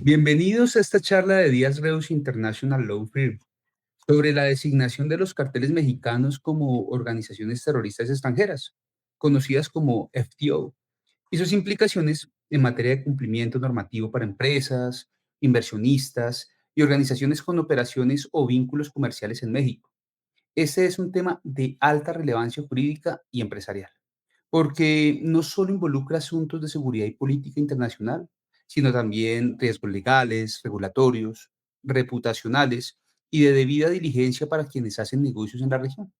Bienvenidos a esta charla de Díaz Reus International Law Firm sobre la designación de los carteles mexicanos como organizaciones terroristas extranjeras, conocidas como FTO, y sus implicaciones en materia de cumplimiento normativo para empresas, inversionistas y organizaciones con operaciones o vínculos comerciales en México. Este es un tema de alta relevancia jurídica y empresarial, porque no solo involucra asuntos de seguridad y política internacional, sino también riesgos legales, regulatorios, reputacionales y de debida diligencia para quienes hacen negocios en la región.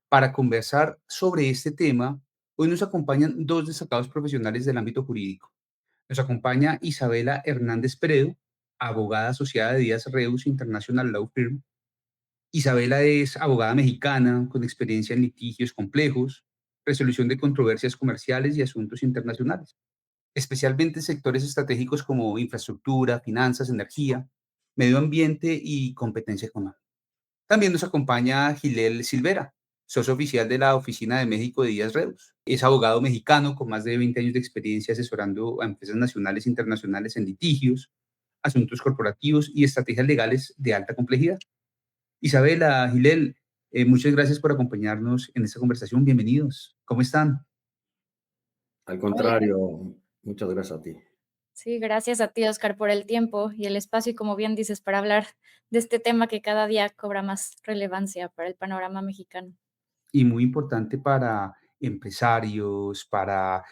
Para conversar sobre este tema, hoy nos acompañan dos destacados profesionales del ámbito jurídico. Nos acompaña Isabela Hernández Peredo, abogada asociada de Díaz Reus International Law Firm. Isabela es abogada mexicana con experiencia en litigios complejos, resolución de controversias comerciales y asuntos internacionales, especialmente en sectores estratégicos como infraestructura, finanzas, energía, medio ambiente y competencia económica. También nos acompaña Gilel Silvera, socio oficial de la Oficina de México de Díaz Reus. Es abogado mexicano con más de 20 años de experiencia asesorando a empresas nacionales e internacionales en litigios, asuntos corporativos y estrategias legales de alta complejidad. Isabela, Gilel, muchas gracias por acompañarnos en esta conversación. Bienvenidos. ¿Cómo están? Al Hola. contrario, muchas gracias a ti. Sí, gracias a ti, Oscar, por el tiempo y el espacio y, como bien dices, para hablar de este tema que cada día cobra más relevancia para el panorama mexicano. Y muy importante para empresarios, para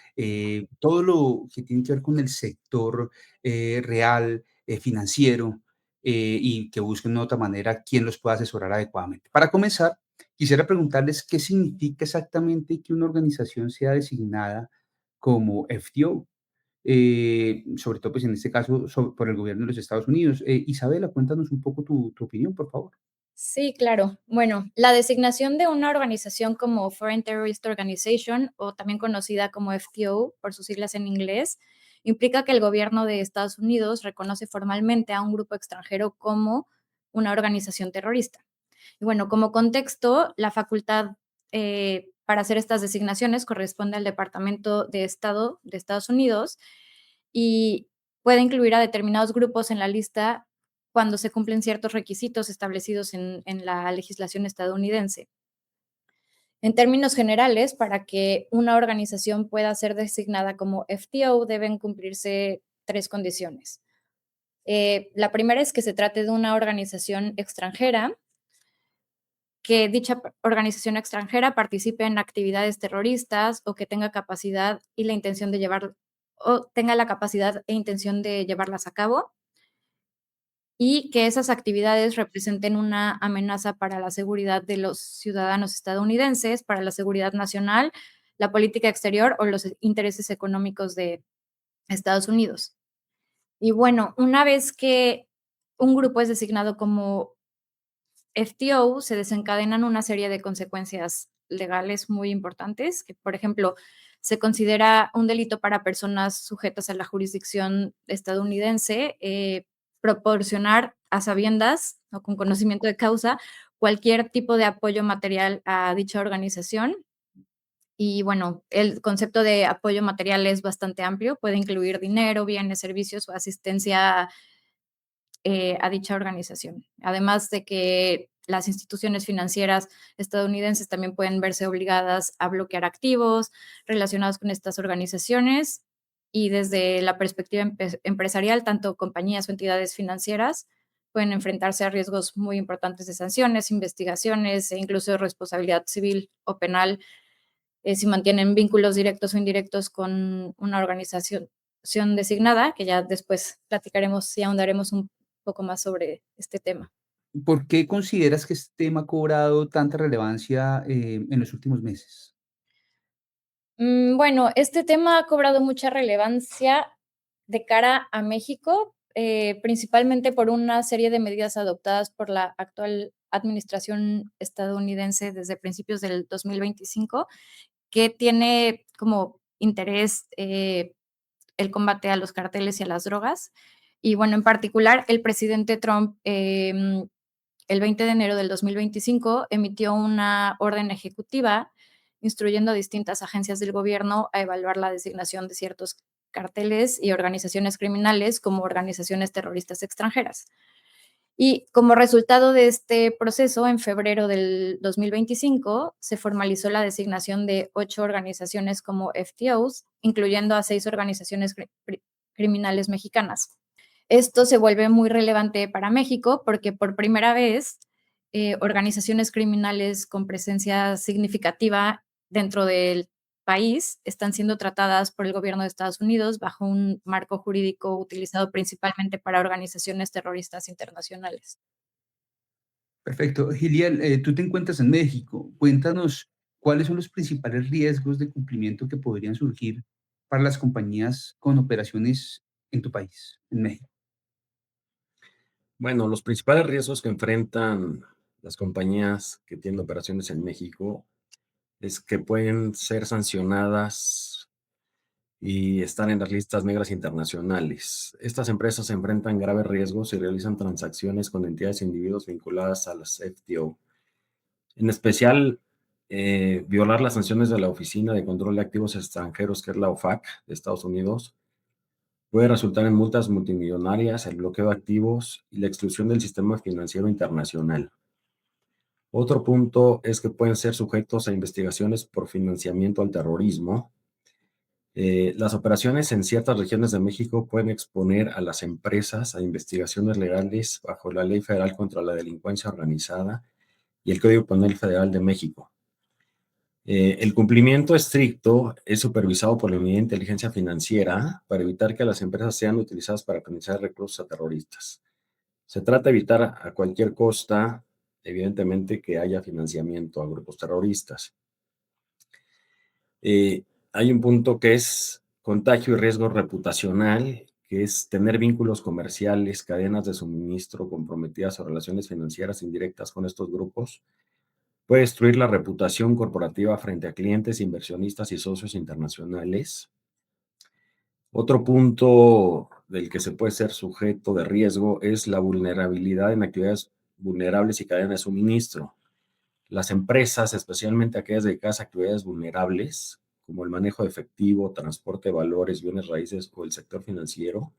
todo lo que tiene que ver con el sector real, financiero, y que busquen de otra manera quién los pueda asesorar adecuadamente. Para comenzar, quisiera preguntarles qué significa exactamente que una organización sea designada como FTO. Sobre todo, pues en este caso, por el gobierno de los Estados Unidos. Isabela, cuéntanos un poco tu opinión, por favor. Sí, claro. Bueno, la designación de una organización como Foreign Terrorist Organization, o también conocida como FTO por sus siglas en inglés, implica que el gobierno de Estados Unidos reconoce formalmente a un grupo extranjero como una organización terrorista. Y bueno, como contexto, la facultad para hacer estas designaciones corresponde al Departamento de Estado de Estados Unidos y puede incluir a determinados grupos en la lista cuando se cumplen ciertos requisitos establecidos en la legislación estadounidense. En términos generales, para que una organización pueda ser designada como FTO, deben cumplirse tres condiciones. La primera es que se trate de una organización extranjera, que dicha organización extranjera participe en actividades terroristas o que tenga capacidad y la intención de tenga la capacidad e intención de llevarlas a cabo, y que esas actividades representen una amenaza para la seguridad de los ciudadanos estadounidenses, para la seguridad nacional, la política exterior o los intereses económicos de Estados Unidos. Y bueno, una vez que un grupo es designado como FTO, se desencadenan una serie de consecuencias legales muy importantes, que, por ejemplo, se considera un delito para personas sujetas a la jurisdicción estadounidense, proporcionar a sabiendas o con conocimiento de causa cualquier tipo de apoyo material a dicha organización. Y bueno, el concepto de apoyo material es bastante amplio, puede incluir dinero, bienes, servicios o asistencia a dicha organización. Además de que las instituciones financieras estadounidenses también pueden verse obligadas a bloquear activos relacionados con estas organizaciones, y desde la perspectiva empresarial, tanto compañías o entidades financieras pueden enfrentarse a riesgos muy importantes de sanciones, investigaciones e incluso responsabilidad civil o penal si mantienen vínculos directos o indirectos con una organización designada, que ya después platicaremos y ahondaremos un poco más sobre este tema. ¿Por qué consideras que este tema ha cobrado tanta relevancia en los últimos meses? Bueno, este tema ha cobrado mucha relevancia de cara a México, principalmente por una serie de medidas adoptadas por la actual administración estadounidense desde principios del 2025, que tiene como interés el combate a los carteles y a las drogas. Y bueno, en particular, el presidente Trump, el 20 de enero del 2025, emitió una orden ejecutiva instruyendo a distintas agencias del gobierno a evaluar la designación de ciertos carteles y organizaciones criminales como organizaciones terroristas extranjeras. Y como resultado de este proceso, en febrero del 2025, se formalizó la designación de 8 organizaciones como FTOs, incluyendo a 6 organizaciones criminales mexicanas. Esto se vuelve muy relevante para México porque por primera vez organizaciones criminales con presencia significativa dentro del país están siendo tratadas por el gobierno de Estados Unidos bajo un marco jurídico utilizado principalmente para organizaciones terroristas internacionales. Perfecto. Gilian, tú te encuentras en México. Cuéntanos cuáles son los principales riesgos de cumplimiento que podrían surgir para las compañías con operaciones en tu país, en México. Bueno, los principales riesgos que enfrentan las compañías que tienen operaciones en México es que pueden ser sancionadas y estar en las listas negras internacionales. Estas empresas enfrentan graves riesgos y realizan transacciones con entidades e individuos vinculadas a las FTO. En especial, violar las sanciones de la Oficina de Control de Activos Extranjeros, que es la OFAC de Estados Unidos, puede resultar en multas multimillonarias, el bloqueo de activos y la exclusión del sistema financiero internacional. Otro punto es que pueden ser sujetos a investigaciones por financiamiento al terrorismo. Las operaciones en ciertas regiones de México pueden exponer a las empresas a investigaciones legales bajo la Ley Federal contra la Delincuencia Organizada y el Código Penal Federal de México. El cumplimiento estricto es supervisado por la Unidad de Inteligencia Financiera para evitar que las empresas sean utilizadas para canalizar recursos a terroristas. Se trata de evitar a cualquier costa, evidentemente, que haya financiamiento a grupos terroristas. Hay un punto que es contagio y riesgo reputacional, que es tener vínculos comerciales, cadenas de suministro comprometidas o relaciones financieras indirectas con estos grupos. Puede destruir la reputación corporativa frente a clientes, inversionistas y socios internacionales. Otro punto del que se puede ser sujeto de riesgo es la vulnerabilidad en actividades vulnerables y cadenas de suministro. Las empresas, especialmente aquellas dedicadas a actividades vulnerables, como el manejo de efectivo, transporte de valores, bienes raíces o el sector financiero,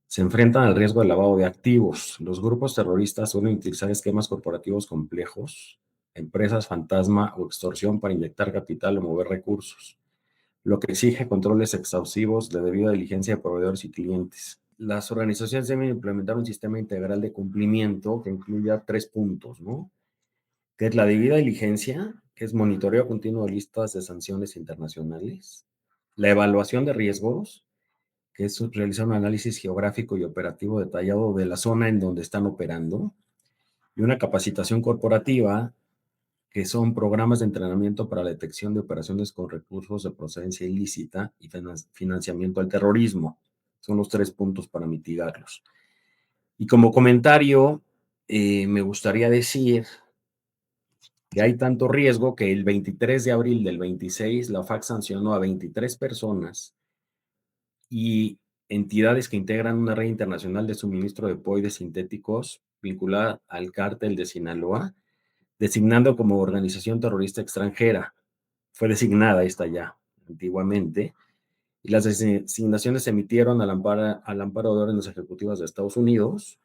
se enfrentan al riesgo de lavado de activos. Los grupos terroristas suelen utilizar esquemas corporativos complejos, empresas fantasma o extorsión para inyectar capital o mover recursos, lo que exige controles exhaustivos de debida diligencia de proveedores y clientes. Las organizaciones deben implementar un sistema integral de cumplimiento que incluya 3 puntos, ¿no? Que es la debida diligencia, que es monitoreo continuo de listas de sanciones internacionales, la evaluación de riesgos, que es realizar un análisis geográfico y operativo detallado de la zona en donde están operando, y una capacitación corporativa, que son programas de entrenamiento para la detección de operaciones con recursos de procedencia ilícita y financiamiento al terrorismo. Son los 3 puntos para mitigarlos. Y como comentario, me gustaría decir que hay tanto riesgo que el 23 de abril del 26 la OFAC sancionó a 23 personas y entidades que integran una red internacional de suministro de opioides sintéticos vinculada al cártel de Sinaloa, designando como organización terrorista extranjera. Fue designada esta ya antiguamente, y las designaciones se emitieron al amparo de órdenes ejecutivas de Estados Unidos,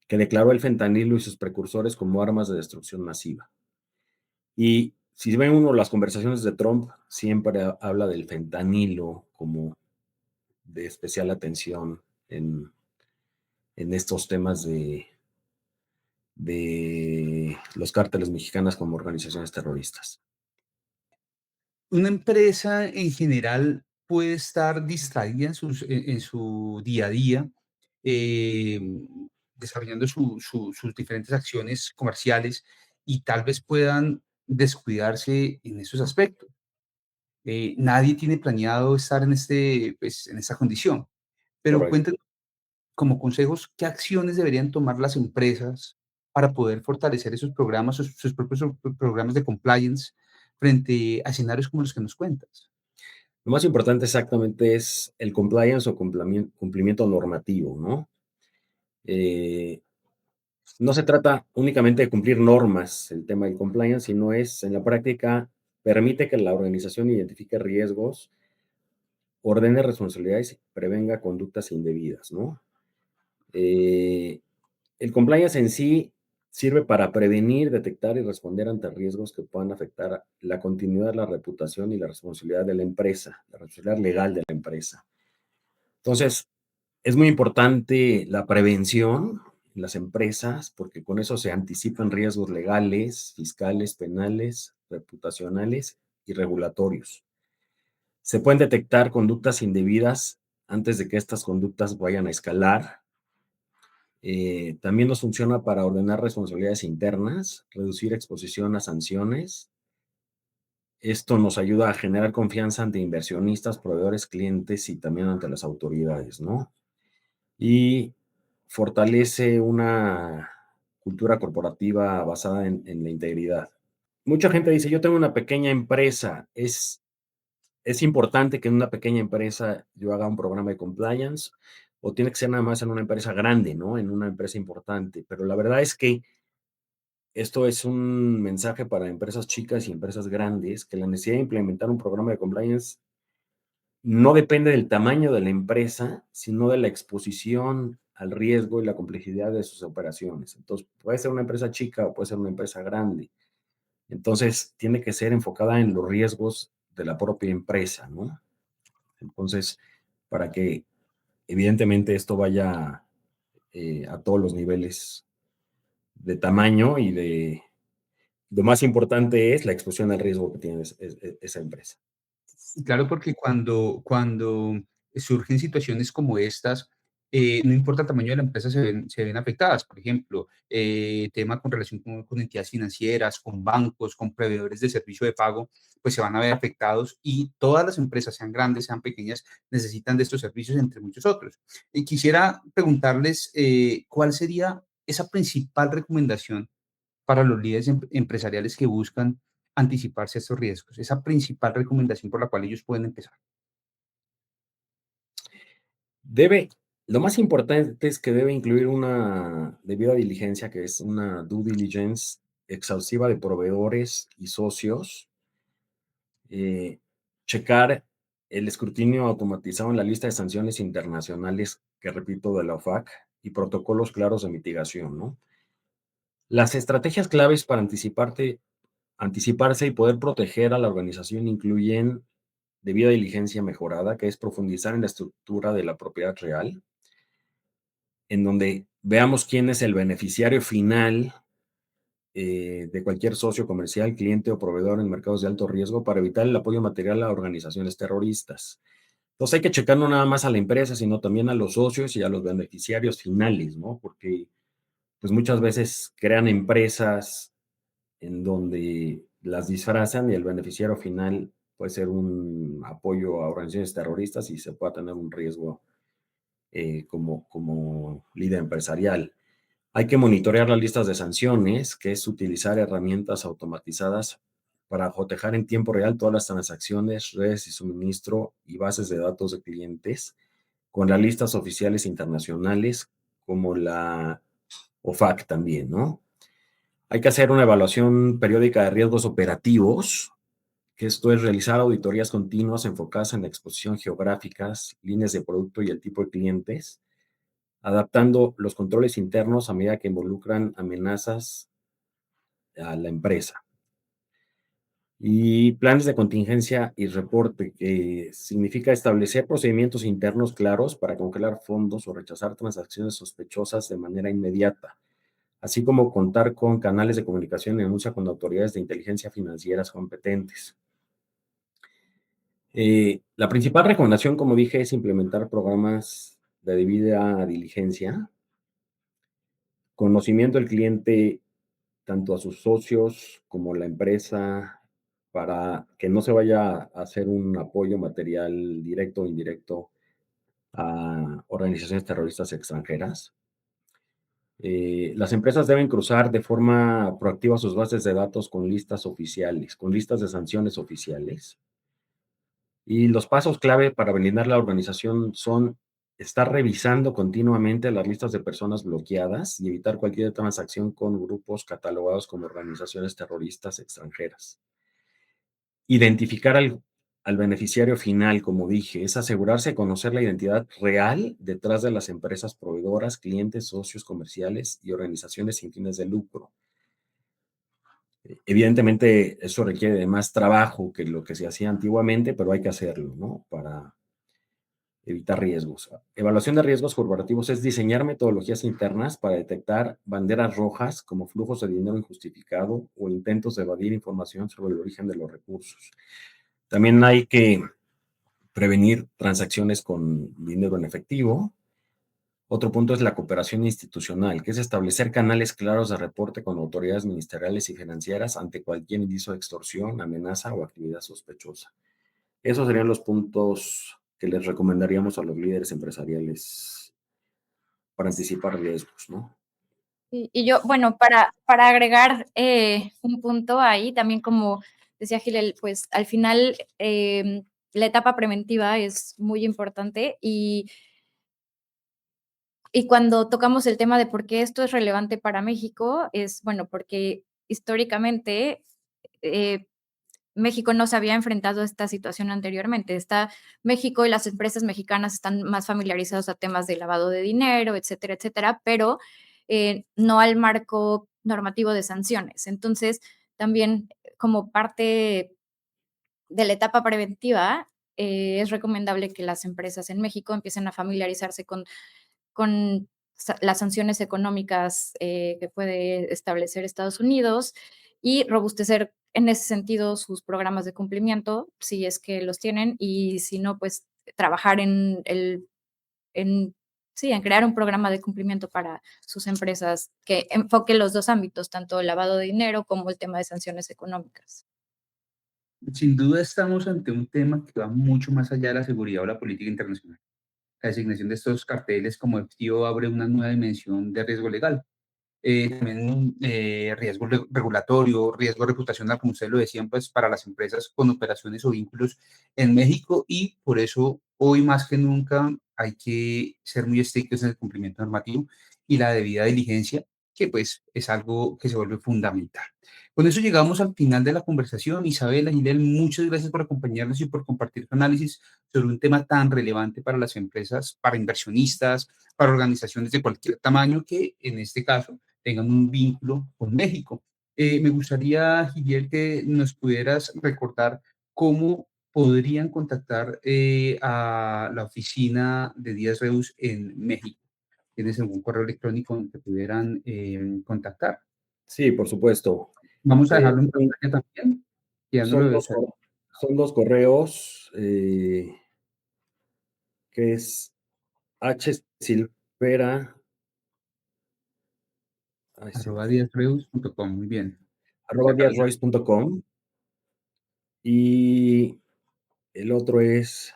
que declaró el fentanilo y sus precursores como armas de destrucción masiva. Y si ven uno las conversaciones de Trump, siempre habla del fentanilo como de especial atención en estos temas de los cárteles mexicanos como organizaciones terroristas. Una empresa en general puede estar distraída en su día a día, eh, desarrollando sus diferentes acciones comerciales y tal vez puedan descuidarse en esos aspectos. Nadie tiene planeado estar pues, en esta condición, pero Correcto. cuéntenos como consejos, ¿qué acciones deberían tomar las empresas para poder fortalecer esos programas, sus propios programas de compliance frente a escenarios como los que nos cuentas? Lo más importante exactamente es el compliance o cumplimiento normativo, ¿no? No se trata únicamente de cumplir normas, el tema del compliance, sino es, en la práctica, permite que la organización identifique riesgos ordene responsabilidades y prevenga conductas indebidas, ¿no? El compliance en sí sirve para prevenir, detectar y responder ante riesgos que puedan afectar la continuidad, la reputación y la responsabilidad de la empresa, la responsabilidad legal de la empresa. Entonces, es muy importante la prevención en las empresas porque con eso se anticipan riesgos legales, fiscales, penales, reputacionales y regulatorios. Se pueden detectar conductas indebidas antes de que estas conductas vayan a escalar. También nos funciona para ordenar responsabilidades internas, reducir exposición a sanciones. Esto nos ayuda a generar confianza ante inversionistas, proveedores, clientes y también ante las autoridades, ¿no? Y fortalece una cultura corporativa basada en la integridad. Mucha gente dice, yo tengo una pequeña empresa, es importante que en una pequeña empresa yo haga un programa de compliance o tiene que ser nada más en una empresa grande, ¿no? En una empresa importante. Pero la verdad es que esto es un mensaje para empresas chicas y empresas grandes, que la necesidad de implementar un programa de compliance no depende del tamaño de la empresa, sino de la exposición al riesgo y la complejidad de sus operaciones. Entonces, puede ser una empresa chica o puede ser una empresa grande. Entonces, tiene que ser enfocada en los riesgos de la propia empresa, ¿no? Entonces, para que evidentemente esto vaya a todos los niveles de tamaño y de lo más importante es la exposición al riesgo que tiene esa empresa. Claro, porque cuando surgen situaciones como estas, no importa el tamaño de la empresa, se ven afectadas. Por ejemplo, tema con relación con entidades financieras, con bancos, con proveedores de servicio de pago, pues se van a ver afectados y todas las empresas, sean grandes, sean pequeñas, necesitan de estos servicios, entre muchos otros. Y quisiera preguntarles, ¿cuál sería esa principal recomendación para los líderes empresariales que buscan anticiparse a estos riesgos? Esa principal recomendación por la cual ellos pueden empezar. Lo más importante es que debe incluir una debida diligencia, que es una due diligence exhaustiva de proveedores y socios, eh, checar el escrutinio automatizado en la lista de sanciones internacionales, que repito, de la OFAC, y protocolos claros de mitigación, ¿no? Las estrategias claves para anticiparse y poder proteger a la organización incluyen debida diligencia mejorada, que es profundizar en la estructura de la propiedad real, en donde veamos quién es el beneficiario final de cualquier socio comercial, cliente o proveedor en mercados de alto riesgo para evitar el apoyo material a organizaciones terroristas. Entonces hay que checar no nada más a la empresa, sino también a los socios y a los beneficiarios finales, ¿no? Porque pues muchas veces crean empresas en donde las disfrazan y el beneficiario final puede ser un apoyo a organizaciones terroristas y se puede tener un riesgo como líder empresarial. Hay que monitorear las listas de sanciones, que es utilizar herramientas automatizadas para cotejar en tiempo real todas las transacciones, redes y suministro y bases de datos de clientes con las listas oficiales internacionales como la OFAC también, ¿no? Hay que hacer una evaluación periódica de riesgos operativos, que esto es realizar auditorías continuas enfocadas en la exposición geográficas, líneas de producto y el tipo de clientes, adaptando los controles internos a medida que involucran amenazas a la empresa. Y planes de contingencia y reporte, que significa establecer procedimientos internos claros para congelar fondos o rechazar transacciones sospechosas de manera inmediata, así como contar con canales de comunicación y denuncia con autoridades de inteligencia financieras competentes. La principal recomendación, como dije, es implementar programas de debida diligencia, conocimiento del cliente, tanto a sus socios como la empresa, para que no se vaya a hacer un apoyo material directo o indirecto a organizaciones terroristas extranjeras. Las empresas deben cruzar de forma proactiva sus bases de datos con listas oficiales, con listas de sanciones oficiales. Y los pasos clave para blindar la organización son estar revisando continuamente las listas de personas bloqueadas y evitar cualquier transacción con grupos catalogados como organizaciones terroristas extranjeras. Identificar al beneficiario final, como dije, es asegurarse de conocer la identidad real detrás de las empresas proveedoras, clientes, socios comerciales y organizaciones sin fines de lucro. Evidentemente, eso requiere de más trabajo que lo que se hacía antiguamente, pero hay que hacerlo, ¿no? Para evitar riesgos. Evaluación de riesgos corporativos es diseñar metodologías internas para detectar banderas rojas como flujos de dinero injustificado o intentos de evadir información sobre el origen de los recursos. También hay que prevenir transacciones con dinero en efectivo. Otro punto es la cooperación institucional, que es establecer canales claros de reporte con autoridades ministeriales y financieras ante cualquier indicio de extorsión, amenaza o actividad sospechosa. Esos serían los puntos que les recomendaríamos a los líderes empresariales para anticipar riesgos, ¿no? Y yo, bueno, para agregar un punto ahí, también como decía Gilel, pues al final la etapa preventiva es muy importante y cuando tocamos el tema de por qué esto es relevante para México, es, bueno, porque históricamente eh, México no se había enfrentado a esta situación anteriormente. México y las empresas mexicanas están más familiarizados a temas de lavado de dinero, etcétera, etcétera, pero no al marco normativo de sanciones. Entonces, también como parte de la etapa preventiva, es recomendable que las empresas en México empiecen a familiarizarse con las sanciones económicas que puede establecer Estados Unidos y robustecer en ese sentido sus programas de cumplimiento, si es que los tienen, y si no, pues trabajar en, sí, en crear un programa de cumplimiento para sus empresas que enfoque los dos ámbitos, tanto el lavado de dinero como el tema de sanciones económicas. Sin duda estamos ante un tema que va mucho más allá de la seguridad o la política internacional. La designación de estos carteles como FTO abre una nueva dimensión de riesgo legal. También riesgo regulatorio, riesgo reputacional, como ustedes lo decían, pues para las empresas con operaciones o vínculos en México y por eso hoy más que nunca hay que ser muy estrictos en el cumplimiento normativo y la debida diligencia, que pues es algo que se vuelve fundamental. Con eso llegamos al final de la conversación. Isabela, Gilel, muchas gracias por acompañarnos y por compartir tu análisis sobre un tema tan relevante para las empresas, para inversionistas, para organizaciones de cualquier tamaño que en este caso tengan un vínculo con México. Me gustaría, Giliel, que nos pudieras recordar cómo podrían contactar a la oficina de Díaz Reus en México. ¿Tienes algún correo electrónico en que pudieran contactar? Sí, por supuesto. Vamos a Eh, dejarlo en son, pantalla también, ya no lo son debes dos, saber. son dos correos, que es hsilvera, ay, se me Arroba fue, díazreus.com, muy bien. arroba diazroyce.com, y el otro es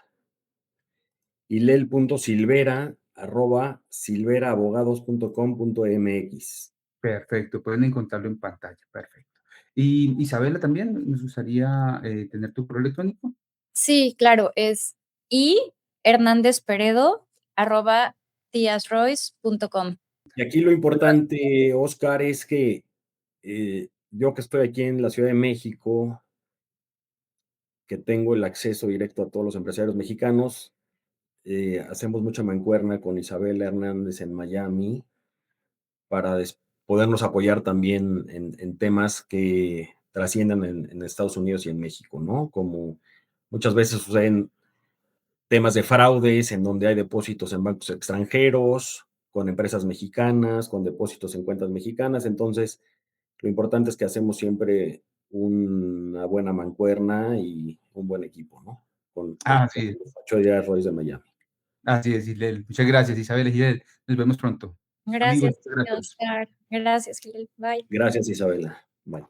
hilel.silvera, arroba silveraabogados.com.mx. Perfecto, pueden encontrarlo en pantalla, perfecto. Y Isabela también, nos gustaría tener tu correo electrónico. Sí, claro, es ihernandezperedo@diazroyce.com. Y aquí lo importante, Oscar, es que yo que estoy aquí en la Ciudad de México, que tengo el acceso directo a todos los empresarios mexicanos, hacemos mucha mancuerna con Isabela Hernández en Miami para podernos apoyar también en temas que trasciendan en Estados Unidos y en México, ¿no? Como muchas veces suceden temas de fraudes en donde hay depósitos en bancos extranjeros, con empresas mexicanas, con depósitos en cuentas mexicanas. Entonces, lo importante es que hacemos siempre una buena mancuerna y un buen equipo, ¿no? Con Así el es, despacho de Royce de Miami. así es, Gilel. Muchas gracias, Isabela y Gilel. Nos vemos pronto. Amigos, Gracias, muchas gracias. Oscar. Gracias, Gilel. Bye. Gracias, Isabela. Bye.